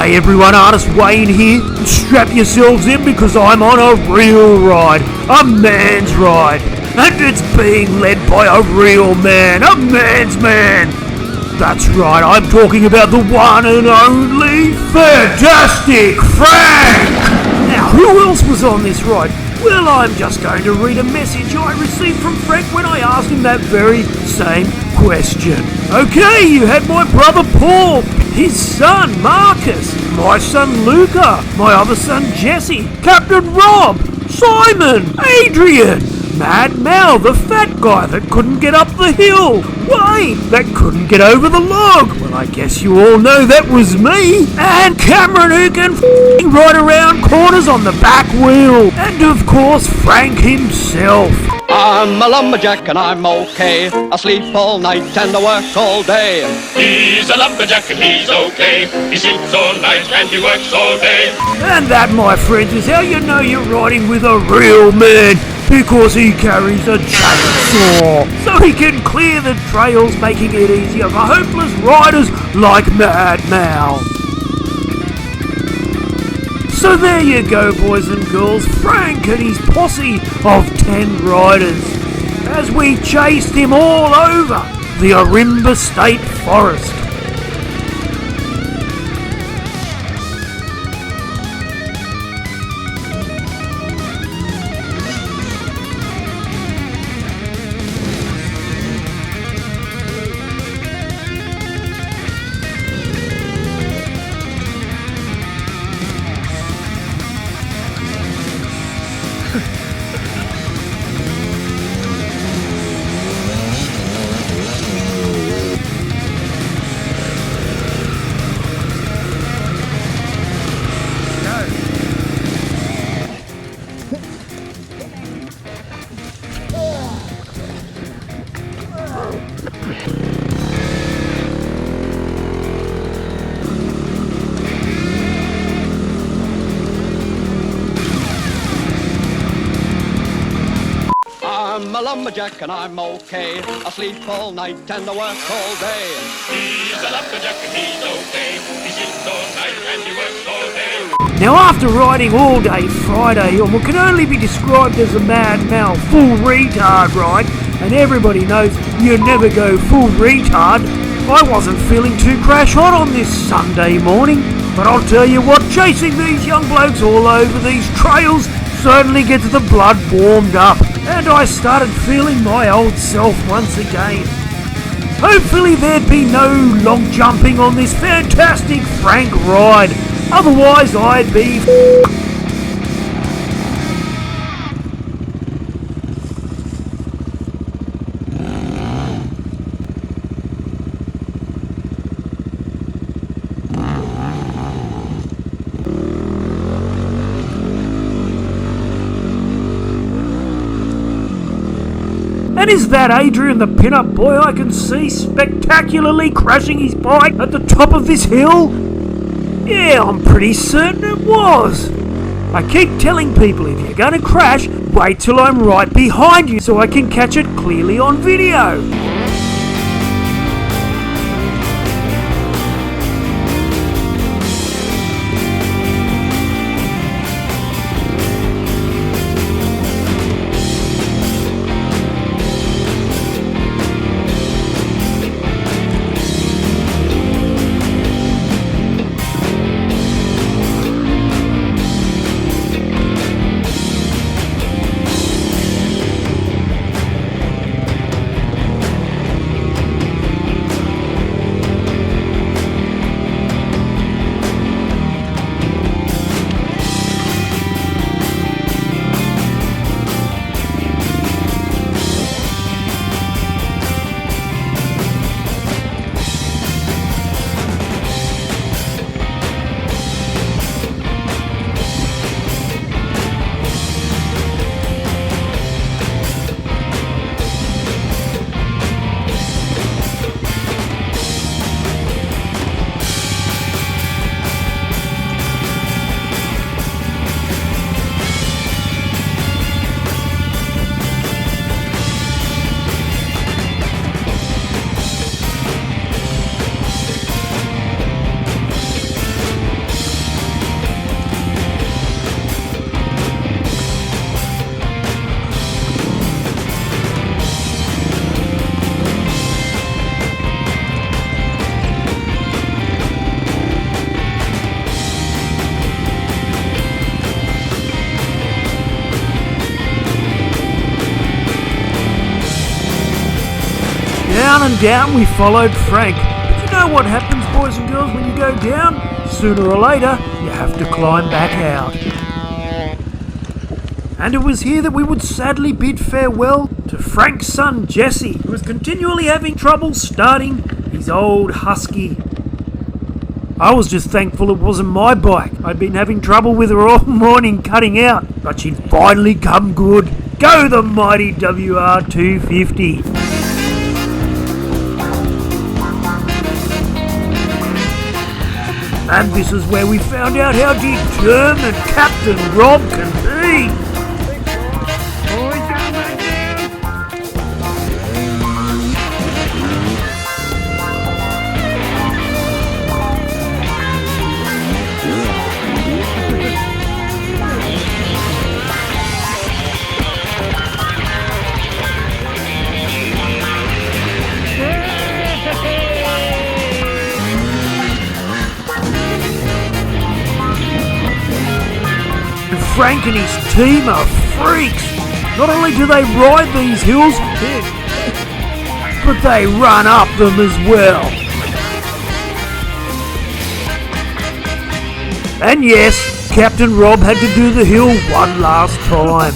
G'day everyone, Artist Wayne here. Strap yourselves in because I'm on a real ride. A man's ride. And it's being led by a real man. A man's man. That's right, I'm talking about the one and only Fantastic Frank! Now, who else was on this ride? Well, I'm just going to read a message I received from Frank when I asked him that very same question. Okay, you had my brother Paul, his son Marcus, my son Luca, my other son Jesse, Captain Rob, Simon, Adrian, Mad Mal, the fat guy that couldn't get up the hill, Wayne, that couldn't get over the log, well I guess you all know that was me, and Cameron who can ride around corners on the back wheel, and of course Frank himself. I'm a lumberjack and I'm okay. I sleep all night and I work all day. He's a lumberjack and he's okay. He sleeps all night and he works all day. And that, my friends, is how you know you're riding with a real man, because he carries a chainsaw, so he can clear the trails, making it easier for hopeless riders like Mad Mal. So there you go, boys and girls, Frank and his posse of 10 riders, as we chased him all over the Ourimbah State Forest. I'm a lumberjack and I'm okay. I sleep all night and I work all day. He's a lumberjack and he's okay. He sleeps all night and he works all day. Now after riding all day Friday on what can only be described as a Mad Mal full retard ride, and everybody knows you never go full retard, I wasn't feeling too crash hot on this Sunday morning. But I'll tell you what, chasing these young blokes all over these trails certainly gets the blood warmed up, and I started feeling my old self once again. Hopefully there'd be no long jumping on this Fantastic Frank ride, otherwise I'd be And is that Adrian, the pin-up boy I can see spectacularly crashing his bike at the top of this hill? Yeah, I'm pretty certain it was. I keep telling people if you're going to crash, wait till I'm right behind you so I can catch it clearly on video. and down we followed Frank. But you know what happens, boys and girls, when you go down? Sooner or later, you have to climb back out. And it was here that we would sadly bid farewell to Frank's son Jesse, who was continually having trouble starting his old Husky. I was just thankful it wasn't my bike. I'd been having trouble with her all morning cutting out, but she'd finally come good. Go the mighty WR250. And this is where we found out how determined Captain Rob can be. Frank and his team are freaks. Not only do they ride these hills, but they run up them as well. And yes, Captain Rob had to do the hill one last time.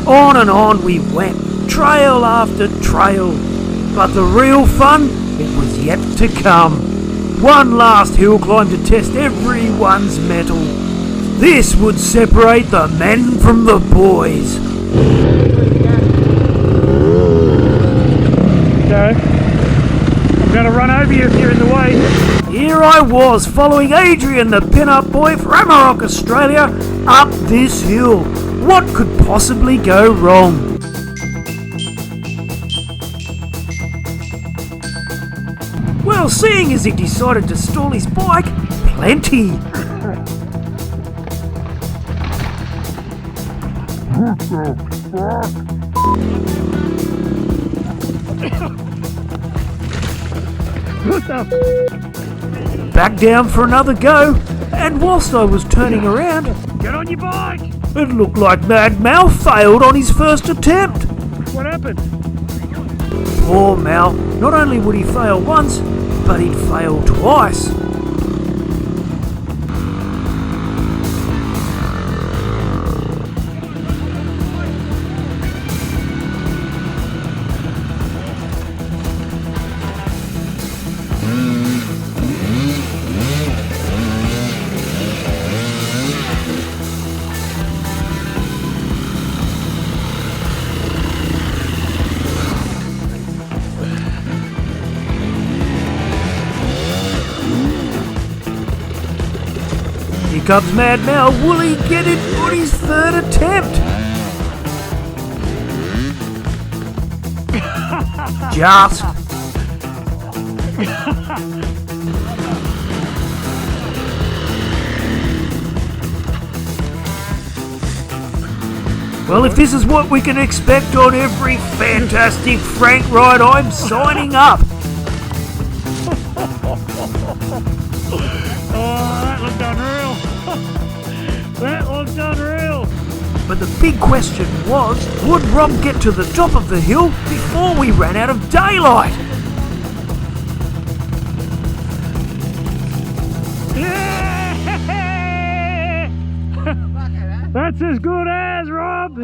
On and on we went, trail after trail, but the real fun, it was yet to come. One last hill climb to test everyone's mettle. This would separate the men from the boys. Okay. I'm gonna run over you if you're in the way. Here I was, following Adrian, the pin-up boy from Amarok, Australia, up this hill. What could possibly go wrong? Well, seeing as he decided to stall his bike, plenty. Back down for another go, and whilst I was turning around, Get on your bike! it looked like Mad Mal failed on his first attempt. What happened? Poor Mal, not only would he fail once, but he'd fail twice. Here comes Mad Mal. Will he get it on his third attempt? Just. Well, if this is what we can expect on every fantastic Frank ride, I'm signing up. Oh, that looked unreal. That looked unreal. But the big question was, would Rob get to the top of the hill before we ran out of daylight? Yeah! That's as good as, Rob.